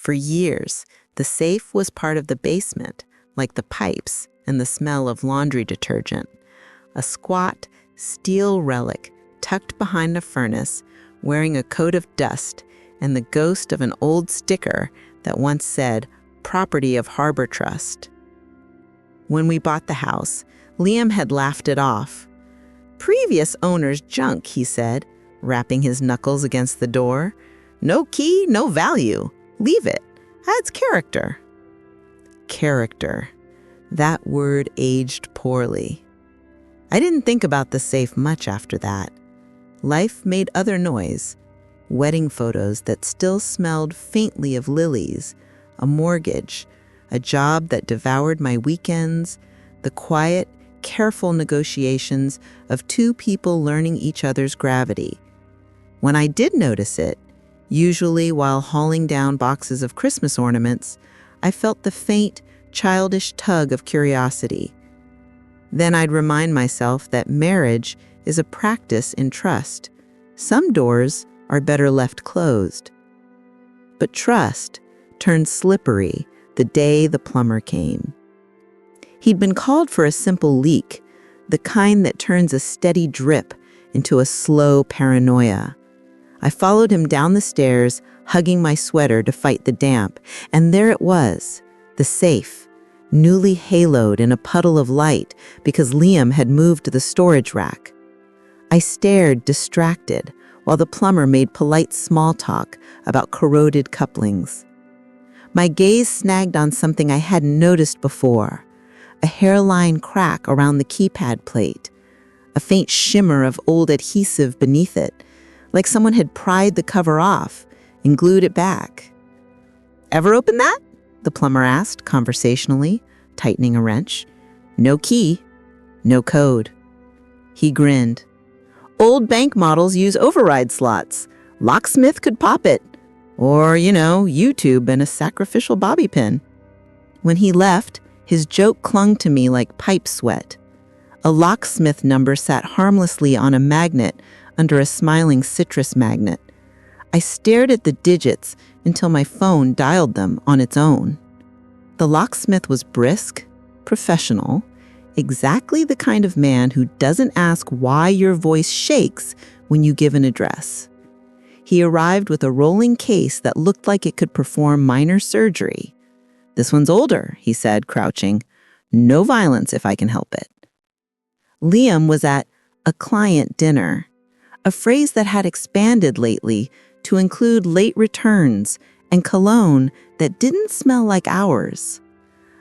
For years, the safe was part of the basement, like the pipes and the smell of laundry detergent. A squat, steel relic tucked behind a furnace, wearing a coat of dust and the ghost of an old sticker that once said, "Property of Harbor Trust." When we bought the house, Liam had laughed it off. "Previous owner's junk," he said, rapping his knuckles against the door. "No key, no value. Leave it. Adds character." Character. That word aged poorly. I didn't think about the safe much after that. Life made other noise. Wedding photos that still smelled faintly of lilies, a mortgage, a job that devoured my weekends, the quiet, careful negotiations of two people learning each other's gravity. When I did notice it, usually while hauling down boxes of Christmas ornaments, I felt the faint, childish tug of curiosity. Then I'd remind myself that marriage is a practice in trust. Some doors are better left closed. But trust turned slippery the day the plumber came. He'd been called for a simple leak, the kind that turns a steady drip into a slow paranoia. I followed him down the stairs, hugging my sweater to fight the damp, and there it was, the safe, newly haloed in a puddle of light because Liam had moved the storage rack. I stared, distracted, while the plumber made polite small talk about corroded couplings. My gaze snagged on something I hadn't noticed before, a hairline crack around the keypad plate, a faint shimmer of old adhesive beneath it, like someone had pried the cover off and glued it back. "Ever open that?" the plumber asked conversationally, tightening a wrench. "No key, no code." He grinned. "Old bank models use override slots. Locksmith could pop it. Or, YouTube and a sacrificial bobby pin." When he left, his joke clung to me like pipe sweat. A locksmith number sat harmlessly on a magnet under a smiling citrus magnet. I stared at the digits until my phone dialed them on its own. The locksmith was brisk, professional, exactly the kind of man who doesn't ask why your voice shakes when you give an address. He arrived with a rolling case that looked like it could perform minor surgery. "This one's older," he said, crouching. "No violence if I can help it." Liam was at a client dinner, a phrase that had expanded lately to include late returns and cologne that didn't smell like ours.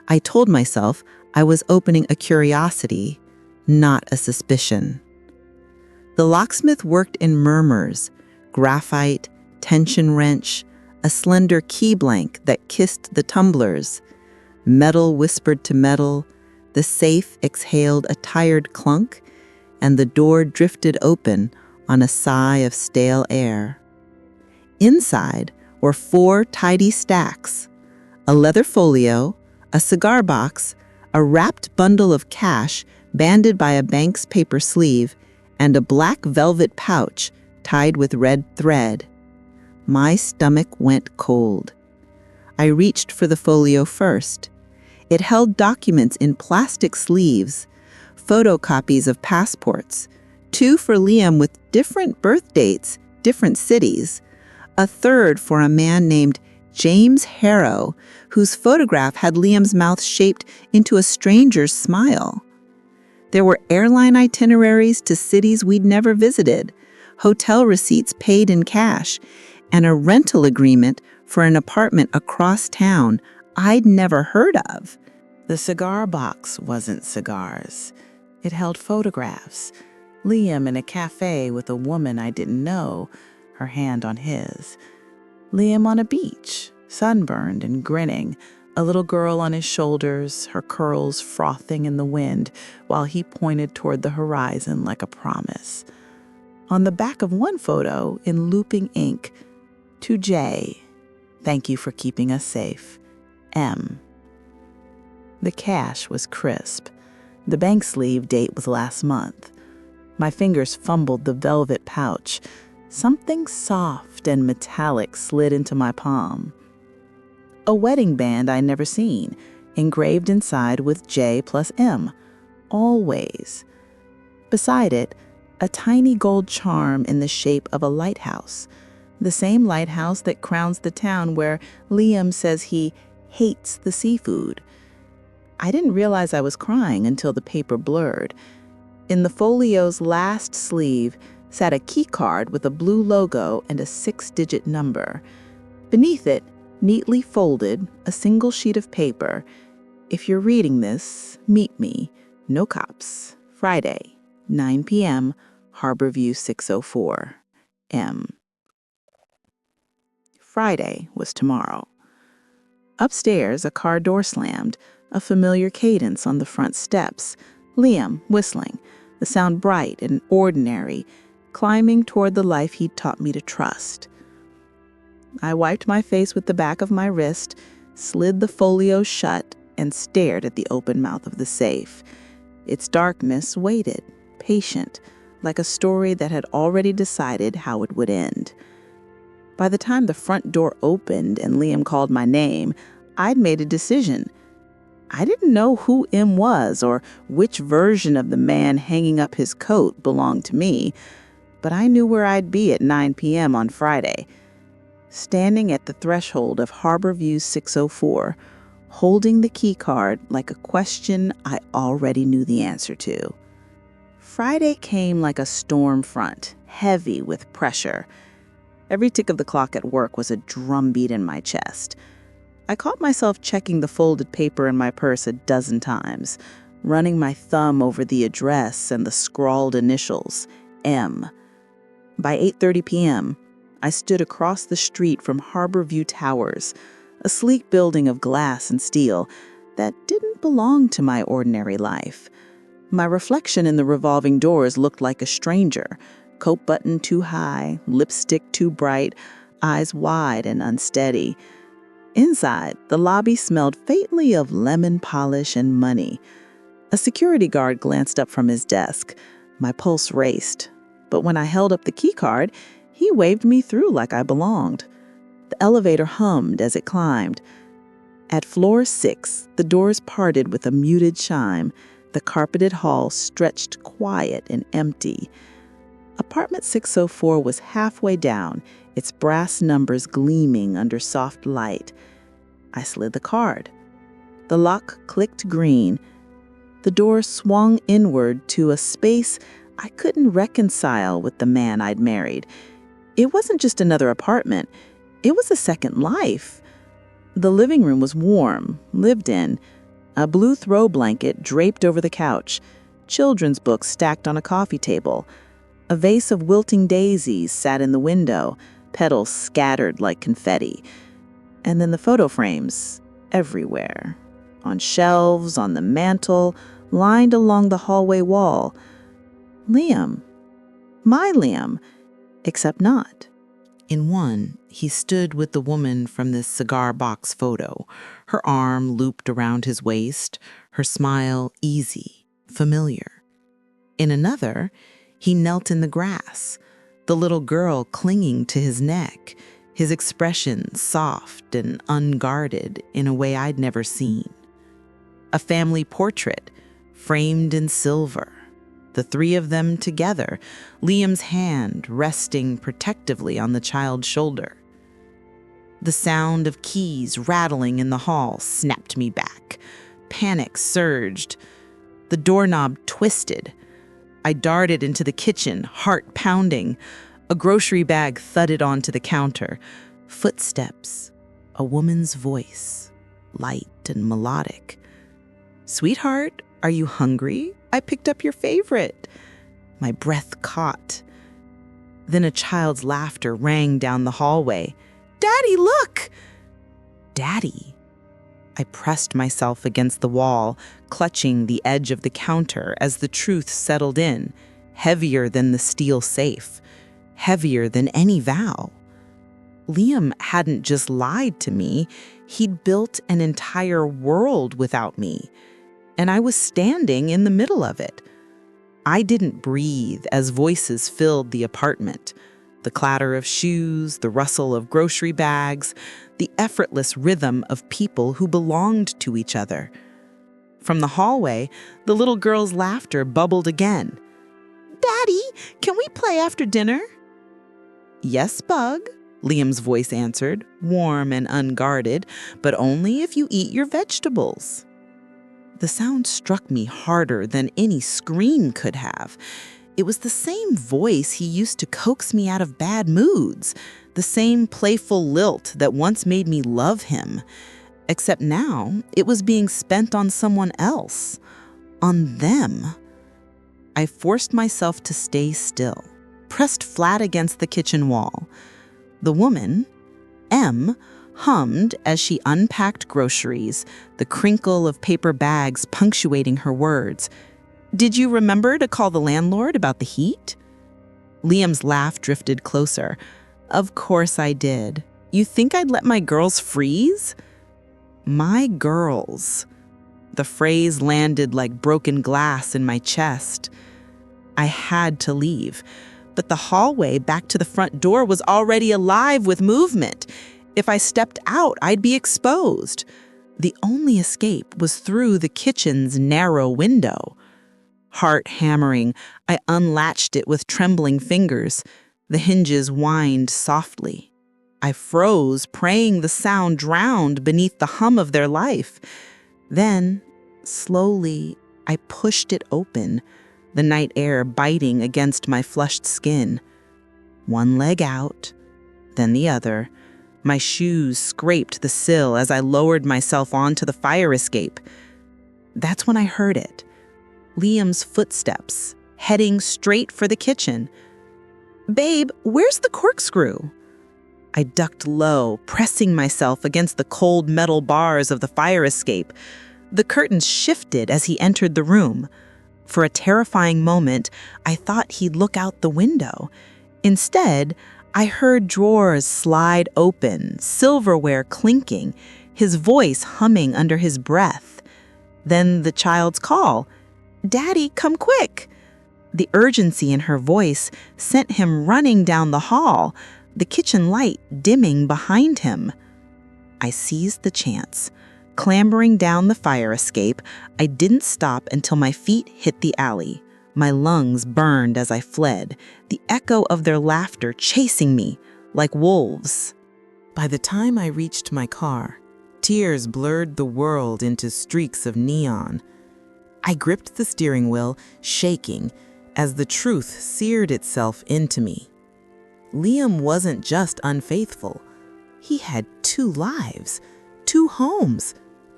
I told myself I was opening a curiosity, not a suspicion. The locksmith worked in murmurs, graphite, tension wrench, a slender key blank that kissed the tumblers. Metal whispered to metal, the safe exhaled a tired clunk, and the door drifted open on a sigh of stale air. Inside were 4 tidy stacks, a leather folio, a cigar box, a wrapped bundle of cash banded by a bank's paper sleeve, and a black velvet pouch tied with red thread. My stomach went cold. I reached for the folio first. It held documents in plastic sleeves, photocopies of passports, 2 for Liam with different birth dates, different cities, a third for a man named James Harrow, whose photograph had Liam's mouth shaped into a stranger's smile. There were airline itineraries to cities we'd never visited, hotel receipts paid in cash, and a rental agreement for an apartment across town I'd never heard of. The cigar box wasn't cigars. It held photographs. Liam in a cafe with a woman I didn't know, her hand on his. Liam on a beach, sunburned and grinning, a little girl on his shoulders, her curls frothing in the wind, while he pointed toward the horizon like a promise. On the back of one photo, in looping ink, "To Jay, thank you for keeping us safe. M." The cash was crisp. The bank sleeve date was last month. My fingers fumbled the velvet pouch. Something soft and metallic slid into my palm. A wedding band I'd never seen, engraved inside with J plus M. Always. Beside it, a tiny gold charm in the shape of a lighthouse. The same lighthouse that crowns the town where Liam says he hates the seafood. I didn't realize I was crying until the paper blurred. In the folio's last sleeve sat a key card with a blue logo and a 6-digit number. Beneath it, neatly folded, a single sheet of paper. If you're reading this, meet me. No cops. Friday, 9 p.m., Harborview 604. M. Friday was tomorrow. Upstairs, a car door slammed, a familiar cadence on the front steps. Liam whistling, the sound bright and ordinary, climbing toward the life he'd taught me to trust. I wiped my face with the back of my wrist, slid the folio shut, and stared at the open mouth of the safe. Its darkness waited, patient, like a story that had already decided how it would end. By the time the front door opened and Liam called my name, I'd made a decision. I didn't know who M was or which version of the man hanging up his coat belonged to me, but I knew where I'd be at 9 p.m. on Friday, standing at the threshold of Harborview 604, holding the key card like a question I already knew the answer to. Friday came like a storm front, heavy with pressure. Every tick of the clock at work was a drumbeat in my chest. I caught myself checking the folded paper in my purse 12 times, running my thumb over the address and the scrawled initials, M. By 8:30 p.m., I stood across the street from Harborview Towers, a sleek building of glass and steel that didn't belong to my ordinary life. My reflection in the revolving doors looked like a stranger, coat button too high, lipstick too bright, eyes wide and unsteady. Inside, the lobby smelled faintly of lemon polish and money. A security guard glanced up from his desk. My pulse raced. But when I held up the key card, he waved me through like I belonged. The elevator hummed as it climbed. At floor 6, the doors parted with a muted chime. The carpeted hall stretched quiet and empty. Apartment 604 was halfway down, its brass numbers gleaming under soft light. I slid the card. The lock clicked green. The door swung inward to a space I couldn't reconcile with the man I'd married. It wasn't just another apartment. It was a second life. The living room was warm, lived in. A blue throw blanket draped over the couch. Children's books stacked on a coffee table. A vase of wilting daisies sat in the window, petals scattered like confetti. And then the photo frames, everywhere. On shelves, on the mantel, lined along the hallway wall. Liam. My Liam. Except not. In one, he stood with the woman from this cigar box photo, her arm looped around his waist, her smile easy, familiar. In another, he knelt in the grass, the little girl clinging to his neck, his expression soft and unguarded in a way I'd never seen. A family portrait, framed in silver. The three of them together, Liam's hand resting protectively on the child's shoulder. The sound of keys rattling in the hall snapped me back. Panic surged. The doorknob twisted. I darted into the kitchen, heart pounding. A grocery bag thudded onto the counter. Footsteps. A woman's voice, light and melodic. "Sweetheart, are you hungry? I picked up your favorite." My breath caught. Then a child's laughter rang down the hallway. "Daddy, look!" Daddy. I pressed myself against the wall, clutching the edge of the counter as the truth settled in, heavier than the steel safe, heavier than any vow. Liam hadn't just lied to me, he'd built an entire world without me, and I was standing in the middle of it. I didn't breathe as voices filled the apartment. The clatter of shoes, the rustle of grocery bags, the effortless rhythm of people who belonged to each other. From the hallway, the little girl's laughter bubbled again. "Daddy, can we play after dinner?" "Yes, Bug," Liam's voice answered, warm and unguarded, "but only if you eat your vegetables." The sound struck me harder than any scream could have. It was the same voice he used to coax me out of bad moods, the same playful lilt that once made me love him. Except now, it was being spent on someone else, on them. I forced myself to stay still, pressed flat against the kitchen wall. The woman, M, hummed as she unpacked groceries, the crinkle of paper bags punctuating her words. "Did you remember to call the landlord about the heat?" Liam's laugh drifted closer. "Of course I did. You think I'd let my girls freeze?" My girls. The phrase landed like broken glass in my chest. I had to leave, but the hallway back to the front door was already alive with movement. If I stepped out, I'd be exposed. The only escape was through the kitchen's narrow window. Heart hammering, I unlatched it with trembling fingers. The hinges whined softly. I froze, praying the sound drowned beneath the hum of their life. Then, slowly, I pushed it open, the night air biting against my flushed skin. One leg out, then the other. My shoes scraped the sill as I lowered myself onto the fire escape. That's when I heard it. Liam's footsteps, heading straight for the kitchen. "Babe, where's the corkscrew?" I ducked low, pressing myself against the cold metal bars of the fire escape. The curtains shifted as he entered the room. For a terrifying moment, I thought he'd look out the window. Instead, I heard drawers slide open, silverware clinking, his voice humming under his breath. Then the child's call, "Daddy, come quick!" The urgency in her voice sent him running down the hall, the kitchen light dimming behind him. I seized the chance. Clambering down the fire escape, I didn't stop until my feet hit the alley. My lungs burned as I fled, the echo of their laughter chasing me like wolves. By the time I reached my car, tears blurred the world into streaks of neon. I gripped the steering wheel, shaking, as the truth seared itself into me. Liam wasn't just unfaithful. He had 2 lives, 2 homes,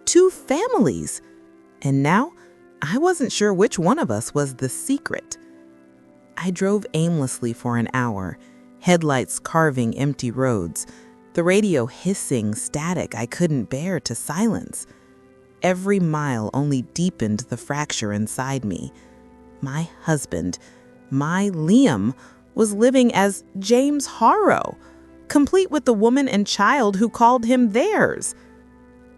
2 families. And now, I wasn't sure which one of us was the secret. I drove aimlessly for an hour, headlights carving empty roads, the radio hissing static I couldn't bear to silence. Every mile only deepened the fracture inside me. My husband, my Liam, was living as James Harrow, complete with the woman and child who called him theirs.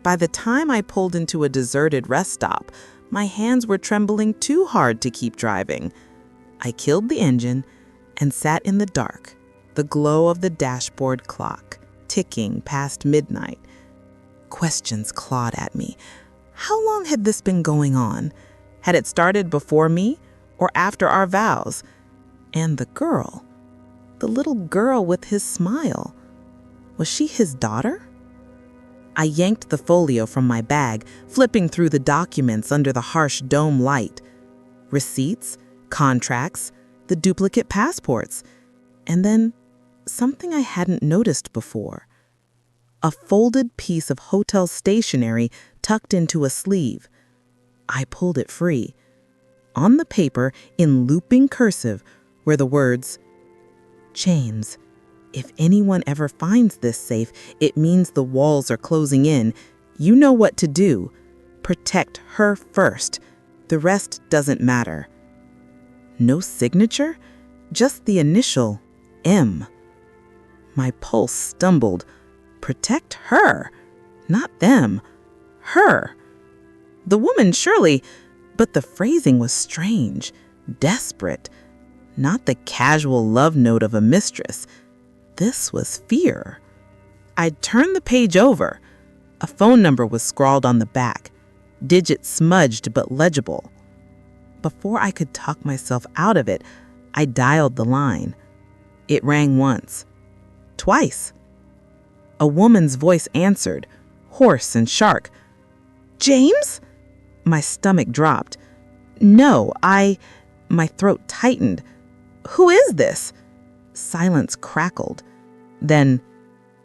By the time I pulled into a deserted rest stop, my hands were trembling too hard to keep driving. I killed the engine and sat in the dark, the glow of the dashboard clock ticking past midnight. Questions clawed at me. How long had this been going on? Had it started before me or after our vows? And the little girl with his smile, was she his daughter? I yanked the folio from my bag, flipping through the documents under the harsh dome light. Receipts, contracts, the duplicate passports, and then something I hadn't noticed before. A folded piece of hotel stationery tucked into a sleeve. I pulled it free. On the paper, in looping cursive, were the words, "James, if anyone ever finds this safe, it means the walls are closing in. You know what to do. Protect her first. The rest doesn't matter." No signature, just the initial M. My pulse stumbled. Protect her, not them. Her. The woman, surely, but the phrasing was strange, desperate. Not the casual love note of a mistress. This was fear. I turned the page over. A phone number was scrawled on the back, digits smudged but legible. Before I could talk myself out of it, I dialed the line. It rang once, twice. A woman's voice answered, hoarse and sharp. "James?" My stomach dropped. "No, My throat tightened. "Who is this?" Silence crackled. Then,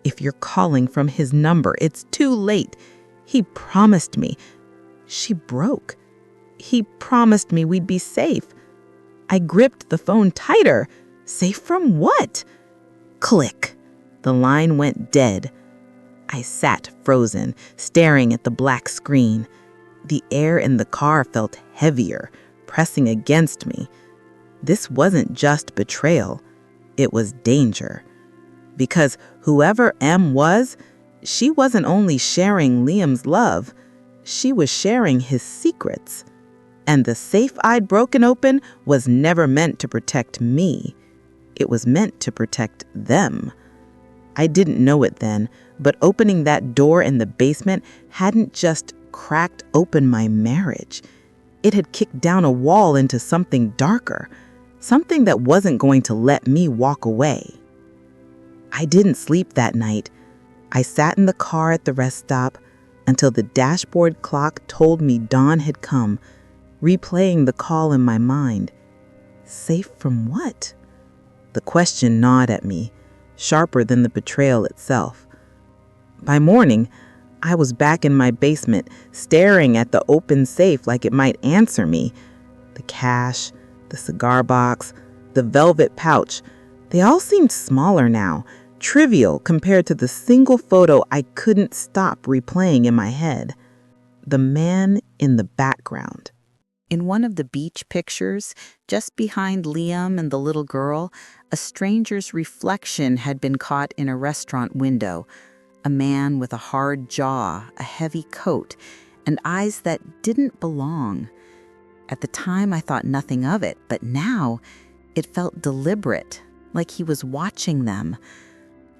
"If you're calling from his number, it's too late. He promised me." She broke. "He promised me we'd be safe." I gripped the phone tighter. Safe from what? Click. The line went dead. I sat frozen, staring at the black screen. The air in the car felt heavier, pressing against me. This wasn't just betrayal. It was danger. Because whoever M was, she wasn't only sharing Liam's love, she was sharing his secrets. And the safe I'd broken open was never meant to protect me. It was meant to protect them. I didn't know it then, but opening that door in the basement hadn't just cracked open my marriage. It had kicked down a wall into something darker, something that wasn't going to let me walk away. I didn't sleep that night. I sat in the car at the rest stop until the dashboard clock told me dawn had come, replaying the call in my mind. Safe from what? The question gnawed at me, sharper than the betrayal itself. By morning, I was back in my basement, staring at the open safe like it might answer me. The cash, the cigar box, the velvet pouch, they all seemed smaller now, trivial compared to the single photo I couldn't stop replaying in my head. The man in the background. In one of the beach pictures, just behind Liam and the little girl, a stranger's reflection had been caught in a restaurant window. A man with a hard jaw, a heavy coat, and eyes that didn't belong. At the time, I thought nothing of it, but now it felt deliberate, like he was watching them.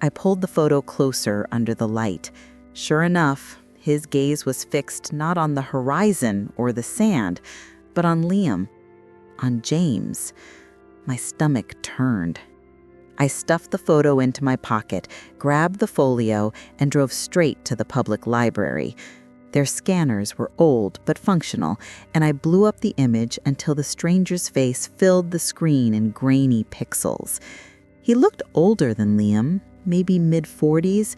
I pulled the photo closer under the light. Sure enough, his gaze was fixed not on the horizon or the sand, but on Liam, on James. My stomach turned. I stuffed the photo into my pocket, grabbed the folio, and drove straight to the public library. Their scanners were old but functional, and I blew up the image until the stranger's face filled the screen in grainy pixels. He looked older than Liam, maybe mid-40s.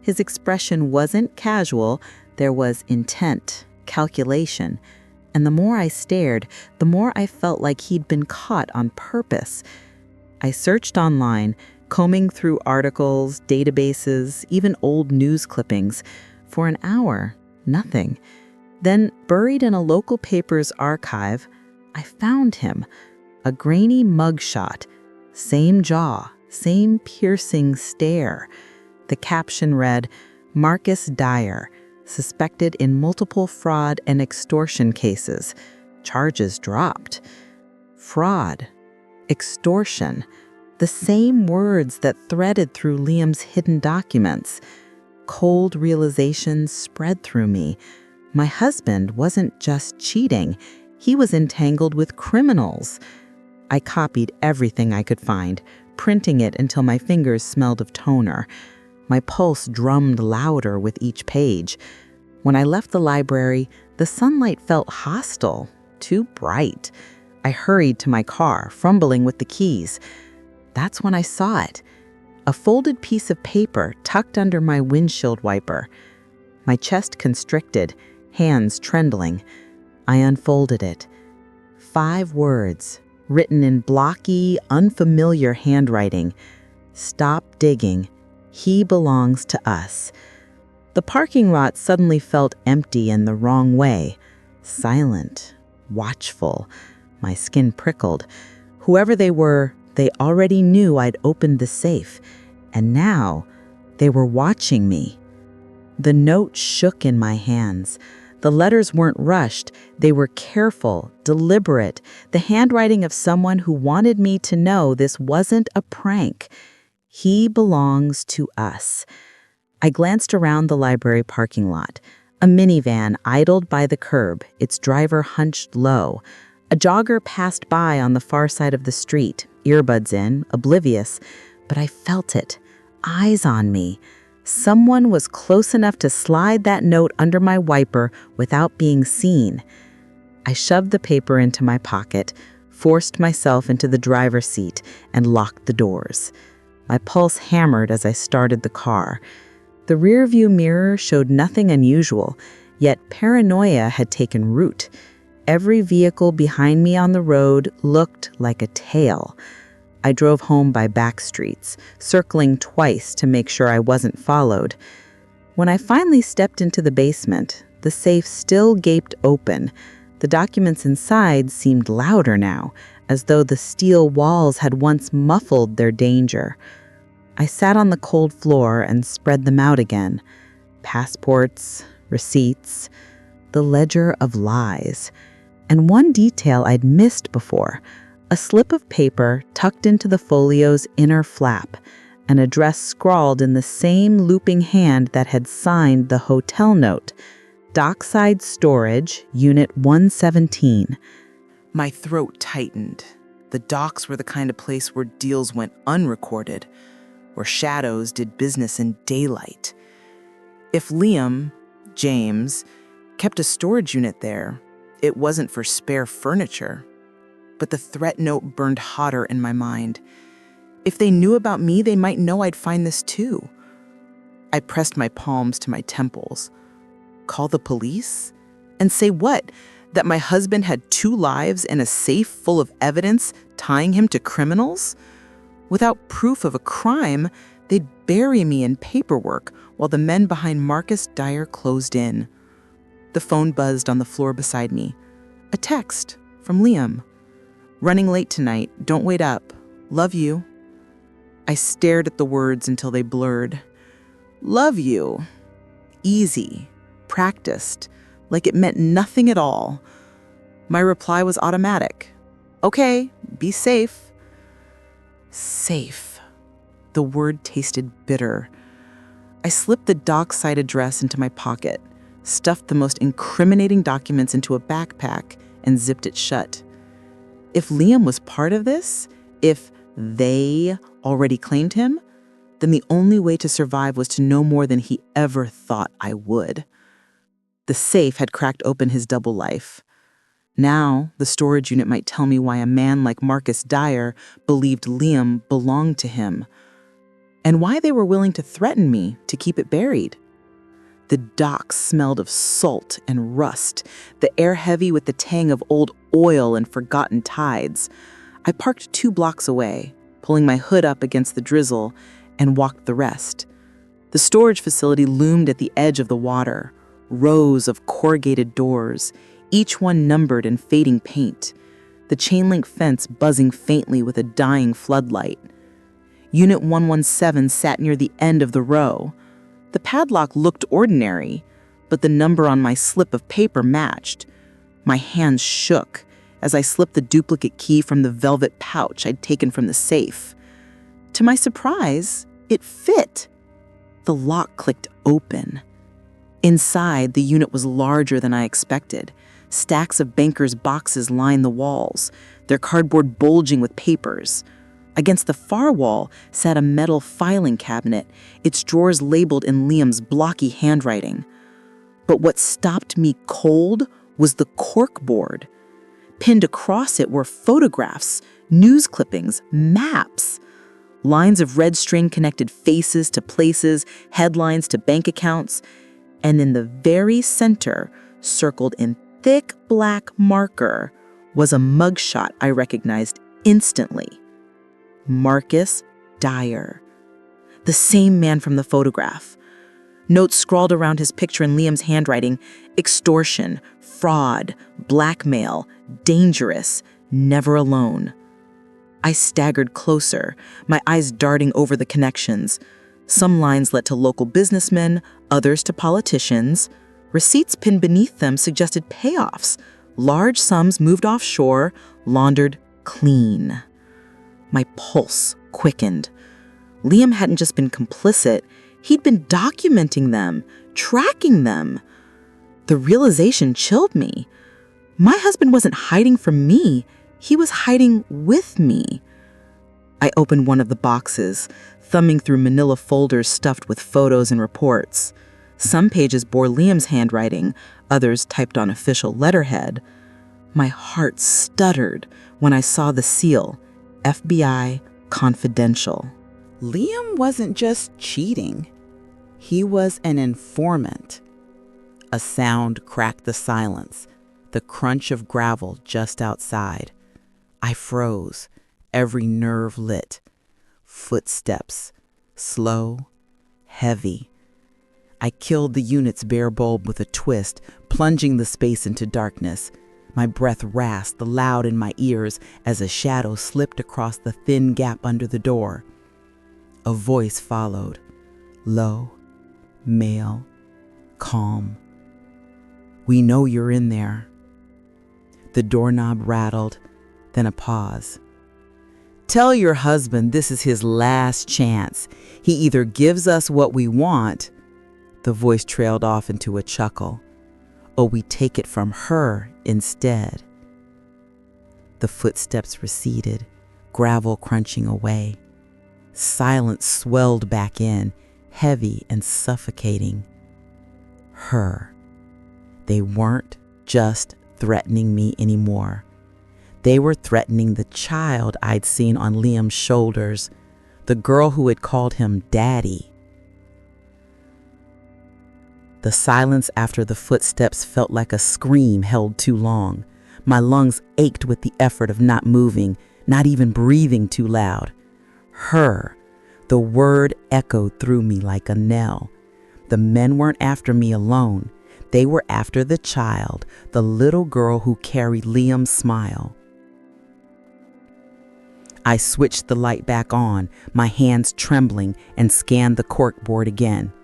His expression wasn't casual. There was intent, calculation. And the more I stared, the more I felt like he'd been caught on purpose. I searched online, combing through articles, databases, even old news clippings. For an hour, nothing. Then, buried in a local paper's archive, I found him. A grainy mugshot. Same jaw, same piercing stare. The caption read, "Marcus Dyer, suspected in multiple fraud and extortion cases. Charges dropped." Fraud. Extortion. The same words that threaded through Liam's hidden documents. Cold realizations spread through me. My husband wasn't just cheating. He was entangled with criminals. I copied everything I could find, printing it until my fingers smelled of toner. My pulse drummed louder with each page. When I left the library, the sunlight felt hostile, too bright. I hurried to my car, fumbling with the keys. That's when I saw it. A folded piece of paper tucked under my windshield wiper. My chest constricted, hands trembling. I unfolded it. 5 words, written in blocky, unfamiliar handwriting. "Stop digging. He belongs to us." The parking lot suddenly felt empty in the wrong way. Silent, watchful. My skin prickled. Whoever they were, they already knew I'd opened the safe. And now, they were watching me. The note shook in my hands. The letters weren't rushed. They were careful, deliberate, the handwriting of someone who wanted me to know this wasn't a prank. He belongs to us. I glanced around the library parking lot. A minivan idled by the curb, its driver hunched low. A jogger passed by on the far side of the street, earbuds in, oblivious, but I felt it. Eyes on me. Someone was close enough to slide that note under my wiper without being seen. I shoved the paper into my pocket, forced myself into the driver's seat, and locked the doors. My pulse hammered as I started the car. The rearview mirror showed nothing unusual, yet paranoia had taken root. Every vehicle behind me on the road looked like a tail. I drove home by back streets, circling twice to make sure I wasn't followed. When I finally stepped into the basement, the safe still gaped open. The documents inside seemed louder now, as though the steel walls had once muffled their danger. I sat on the cold floor and spread them out again. Passports, receipts, the ledger of lies. And one detail I'd missed before, a slip of paper tucked into the folio's inner flap, an address scrawled in the same looping hand that had signed the hotel note, Dockside Storage, Unit 117. My throat tightened. The docks were the kind of place where deals went unrecorded, where shadows did business in daylight. If Liam, James, kept a storage unit there, it wasn't for spare furniture. But the threat note burned hotter in my mind. If they knew about me, they might know I'd find this too. I pressed my palms to my temples. Call the police? And say what? That my husband had 2 lives and a safe full of evidence tying him to criminals? Without proof of a crime, they'd bury me in paperwork while the men behind Marcus Dyer closed in. The phone buzzed on the floor beside me. A text from Liam. Running late tonight, don't wait up. Love you. I stared at the words until they blurred. Love you. Easy. Practiced. Like it meant nothing at all. My reply was automatic. Okay, be safe. Safe. The word tasted bitter. I slipped the dockside address into my pocket, stuffed the most incriminating documents into a backpack, and zipped it shut. If Liam was part of this, if they already claimed him, then the only way to survive was to know more than he ever thought I would. The safe had cracked open his double life. Now, the storage unit might tell me why a man like Marcus Dyer believed Liam belonged to him, and why they were willing to threaten me to keep it buried. The docks smelled of salt and rust, the air heavy with the tang of old oil and forgotten tides. I parked 2 blocks away, pulling my hood up against the drizzle, and walked the rest. The storage facility loomed at the edge of the water, rows of corrugated doors, each one numbered in fading paint, the chain-link fence buzzing faintly with a dying floodlight. Unit 117 sat near the end of the row. The padlock looked ordinary, but the number on my slip of paper matched. My hands shook as I slipped the duplicate key from the velvet pouch I'd taken from the safe. To my surprise, it fit. The lock clicked open. Inside, the unit was larger than I expected. Stacks of bankers' boxes lined the walls, their cardboard bulging with papers. Against the far wall sat a metal filing cabinet, its drawers labeled in Liam's blocky handwriting. But what stopped me cold was the corkboard. Pinned across it were photographs, news clippings, maps. Lines of red string connected faces to places, headlines to bank accounts. And in the very center, circled in thick black marker, was a mugshot I recognized instantly. Marcus Dyer. The same man from the photograph. Notes scrawled around his picture in Liam's handwriting: extortion, fraud, blackmail, dangerous, never alone. I staggered closer, my eyes darting over the connections. Some lines led to local businessmen, others to politicians. Receipts pinned beneath them suggested payoffs, large sums moved offshore, laundered clean. My pulse quickened. Liam hadn't just been complicit, he'd been documenting them, tracking them. The realization chilled me. My husband wasn't hiding from me, he was hiding with me. I opened one of the boxes, thumbing through manila folders stuffed with photos and reports. Some pages bore Liam's handwriting, others typed on official letterhead. My heart stuttered when I saw the seal, FBI Confidential. Liam wasn't just cheating. He was an informant. A sound cracked the silence, the crunch of gravel just outside. I froze, every nerve lit. Footsteps, slow, heavy. I killed the unit's bare bulb with a twist, plunging the space into darkness. My breath rasped loud in my ears as a shadow slipped across the thin gap under the door. A voice followed, low, male, calm. "We know you're in there." The doorknob rattled, then a pause. "Tell your husband this is his last chance. He either gives us what we want," the voice trailed off into a chuckle, "or we take it from her instead." The footsteps receded, gravel crunching away. Silence swelled back in, heavy and suffocating. Her. They weren't just threatening me anymore. They were threatening the child I'd seen on Liam's shoulders, the girl who had called him Daddy. The silence after the footsteps felt like a scream held too long. My lungs ached with the effort of not moving, not even breathing too loud. Her. The word echoed through me like a knell. The men weren't after me alone. They were after the child, the little girl who carried Liam's smile. I switched the light back on, my hands trembling, and scanned the corkboard again.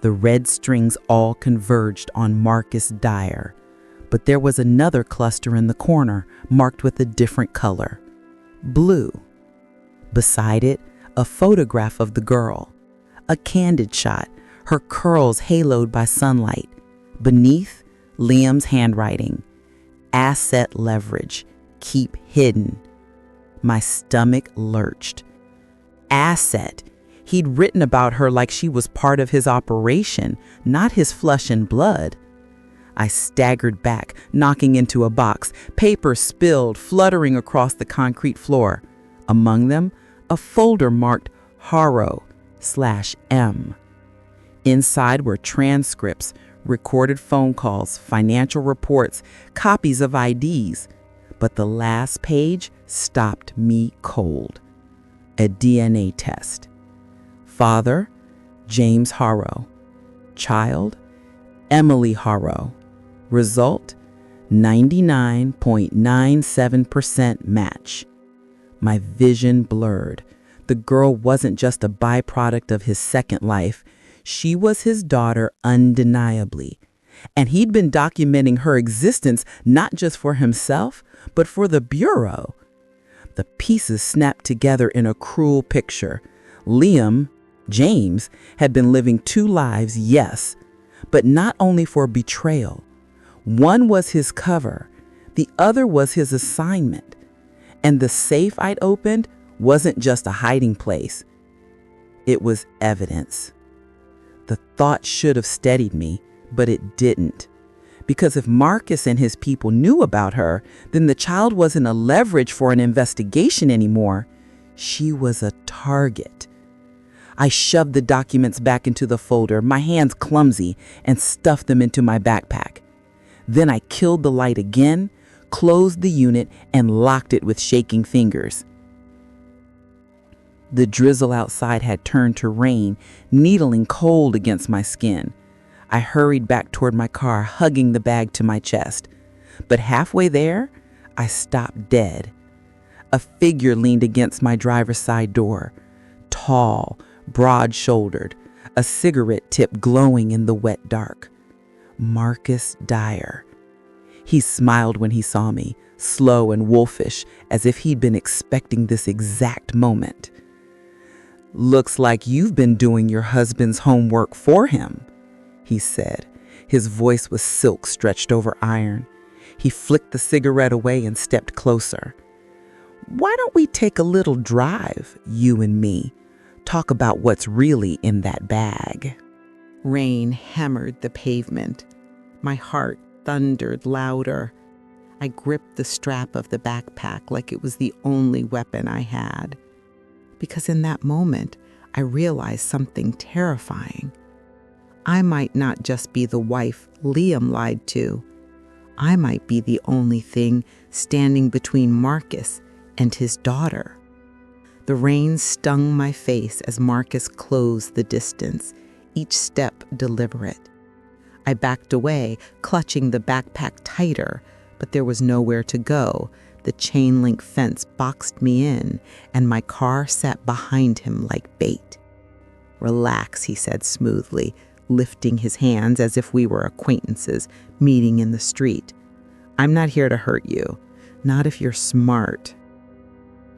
The red strings all converged on Marcus Dyer, but there was another cluster in the corner, marked with a different color, blue. Beside it, a photograph of the girl, a candid shot, her curls haloed by sunlight. Beneath, Liam's handwriting, asset leverage, keep hidden. My stomach lurched. Asset. He'd written about her like she was part of his operation, not his flesh and blood. I staggered back, knocking into a box. Paper spilled, fluttering across the concrete floor. Among them, a folder marked Haro/M. Inside were transcripts, recorded phone calls, financial reports, copies of IDs. But the last page stopped me cold. A DNA test. Father, James Haro. Child, Emily Haro. Result, 99.97% match. My vision blurred. The girl wasn't just a byproduct of his second life. She was his daughter undeniably. And he'd been documenting her existence not just for himself, but for the Bureau. The pieces snapped together in a cruel picture. Liam, James, had been living two lives, yes, but not only for betrayal. One was his cover, the other was his assignment. And the safe I'd opened wasn't just a hiding place. It was evidence. The thought should have steadied me, but it didn't. Because if Marcus and his people knew about her, then the child wasn't a leverage for an investigation anymore. She was a target. I shoved the documents back into the folder, my hands clumsy, and stuffed them into my backpack. Then I killed the light again, closed the unit, and locked it with shaking fingers. The drizzle outside had turned to rain, needling cold against my skin. I hurried back toward my car, hugging the bag to my chest. But halfway there, I stopped dead. A figure leaned against my driver's side door, tall, broad-shouldered, a cigarette tip glowing in the wet dark. Marcus Dyer. He smiled when he saw me, slow and wolfish, as if he'd been expecting this exact moment. "Looks like you've been doing your husband's homework for him," he said. His voice was silk stretched over iron. He flicked the cigarette away and stepped closer. "Why don't we take a little drive, you and me? Talk about what's really in that bag." Rain hammered the pavement. My heart thundered louder. I gripped the strap of the backpack like it was the only weapon I had. Because in that moment, I realized something terrifying. I might not just be the wife Liam lied to. I might be the only thing standing between Marcus and his daughter. The rain stung my face as Marcus closed the distance, each step deliberate. I backed away, clutching the backpack tighter, but there was nowhere to go. The chain-link fence boxed me in, and my car sat behind him like bait. "Relax," he said smoothly, lifting his hands as if we were acquaintances meeting in the street. "I'm not here to hurt you, not if you're smart."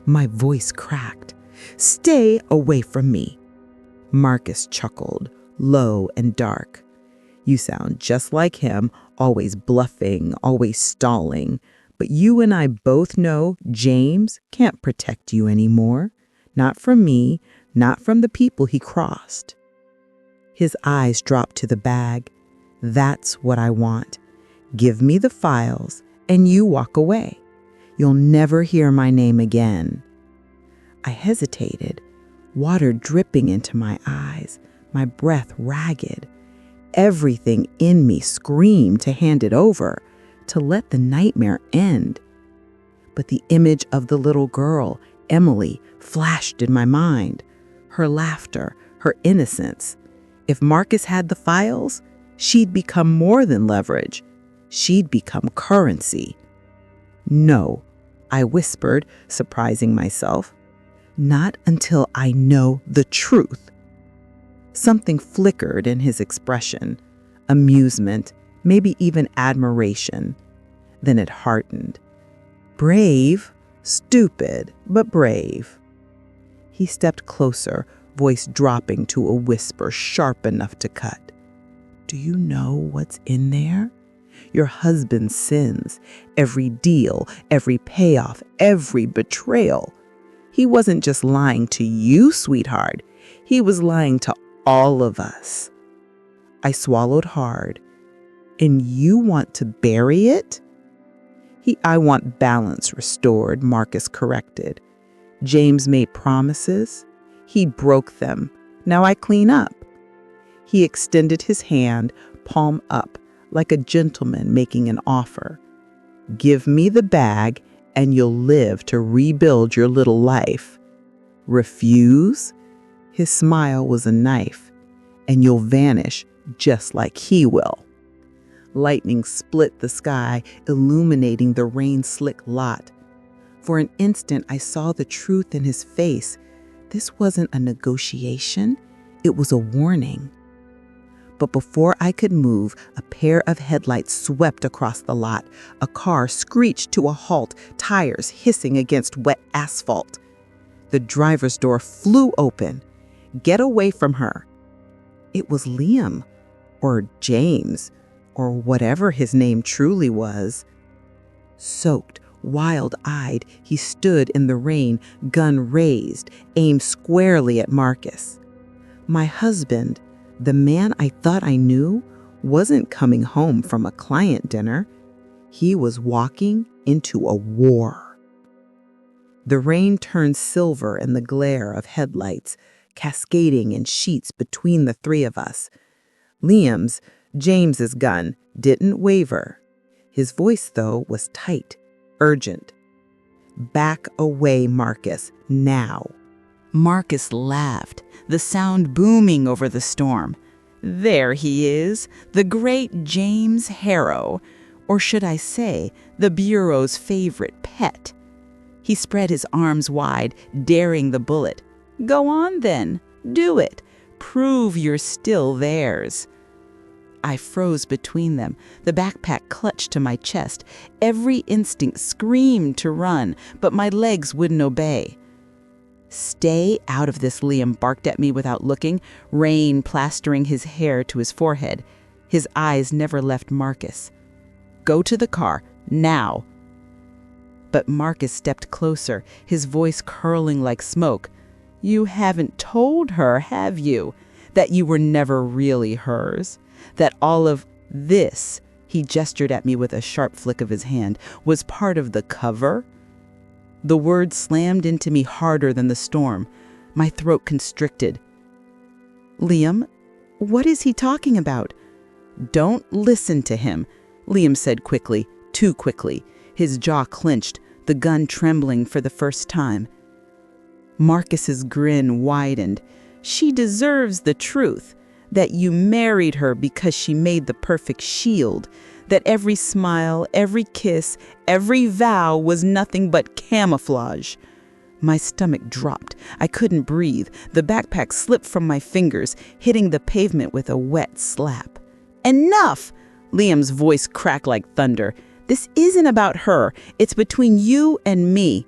My voice cracked. "Stay away from me." Marcus chuckled, low and dark. "You sound just like him, always bluffing, always stalling. But you and I both know James can't protect you anymore. Not from me, not from the people he crossed." His eyes dropped to the bag. "That's what I want. Give me the files and you walk away. You'll never hear my name again." I hesitated, water dripping into my eyes, my breath ragged. Everything in me screamed to hand it over, to let the nightmare end. But the image of the little girl, Emily, flashed in my mind. Her laughter, her innocence. If Marcus had the files, she'd become more than leverage. She'd become currency. "No," I whispered, surprising myself. "Not until I know the truth." Something flickered in his expression. Amusement, maybe even admiration. Then it hardened. "Brave, stupid, but brave." He stepped closer, voice dropping to a whisper sharp enough to cut. "Do you know what's in there? Your husband's sins, every deal, every payoff, every betrayal. He wasn't just lying to you, sweetheart. He was lying to all of us." I swallowed hard. "And you want to bury it?" "I want balance restored," Marcus corrected. "James made promises. He broke them. Now I clean up." He extended his hand, palm up, like a gentleman making an offer. "Give me the bag and you'll live to rebuild your little life. Refuse?" His smile was a knife. "And you'll vanish just like he will." Lightning split the sky, illuminating the rain-slick lot. For an instant, I saw the truth in his face. This wasn't a negotiation. It was a warning. But before I could move, a pair of headlights swept across the lot. A car screeched to a halt, tires hissing against wet asphalt. The driver's door flew open. "Get away from her." It was Liam, or James, or whatever his name truly was. Soaked, wild-eyed, he stood in the rain, gun raised, aimed squarely at Marcus. My husband, the man I thought I knew, wasn't coming home from a client dinner. He was walking into a war. The rain turned silver in the glare of headlights, cascading in sheets between the three of us. James's gun, didn't waver. His voice, though, was tight, urgent. "Back away, Marcus, now." Marcus laughed, the sound booming over the storm. "There he is, the great James Harrow, or should I say, the Bureau's favorite pet." He spread his arms wide, daring the bullet. "Go on then, do it. Prove you're still theirs." I froze between them, the backpack clutched to my chest. Every instinct screamed to run, but my legs wouldn't obey. "Stay out of this," Liam barked at me without looking, rain plastering his hair to his forehead. His eyes never left Marcus. "Go to the car, now." But Marcus stepped closer, his voice curling like smoke. "You haven't told her, have you, that you were never really hers? That all of this," he gestured at me with a sharp flick of his hand, "was part of the cover?" The words slammed into me harder than the storm. My throat constricted. "Liam, what is he talking about?" "Don't listen to him," Liam said quickly, too quickly, his jaw clenched, the gun trembling for the first time. Marcus's grin widened. "She deserves the truth, that you married her because she made the perfect shield, that every smile, every kiss, every vow was nothing but camouflage." My stomach dropped. I couldn't breathe. The backpack slipped from my fingers, hitting the pavement with a wet slap. "Enough!" Liam's voice cracked like thunder. "This isn't about her. It's between you and me."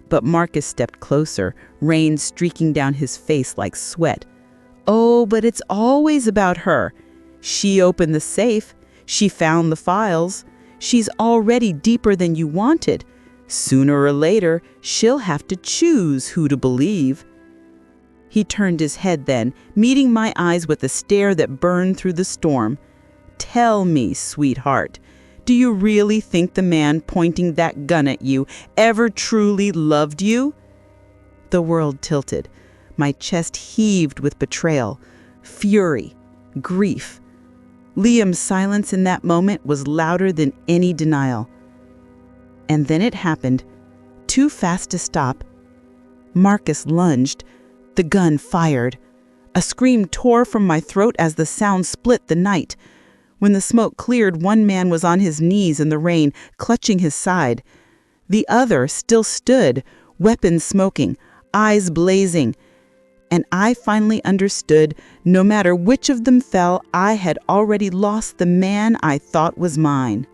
But Marcus stepped closer, rain streaking down his face like sweat. "Oh, but it's always about her. She opened the safe. She found the files. She's already deeper than you wanted. Sooner or later, she'll have to choose who to believe." He turned his head then, meeting my eyes with a stare that burned through the storm. "Tell me, sweetheart, do you really think the man pointing that gun at you ever truly loved you?" The world tilted. My chest heaved with betrayal, fury, grief. Liam's silence in that moment was louder than any denial. And then it happened, too fast to stop. Marcus lunged. The gun fired. A scream tore from my throat as the sound split the night. When the smoke cleared, one man was on his knees in the rain, clutching his side. The other still stood, weapons smoking, eyes blazing. And I finally understood, no matter which of them fell, I had already lost the man I thought was mine.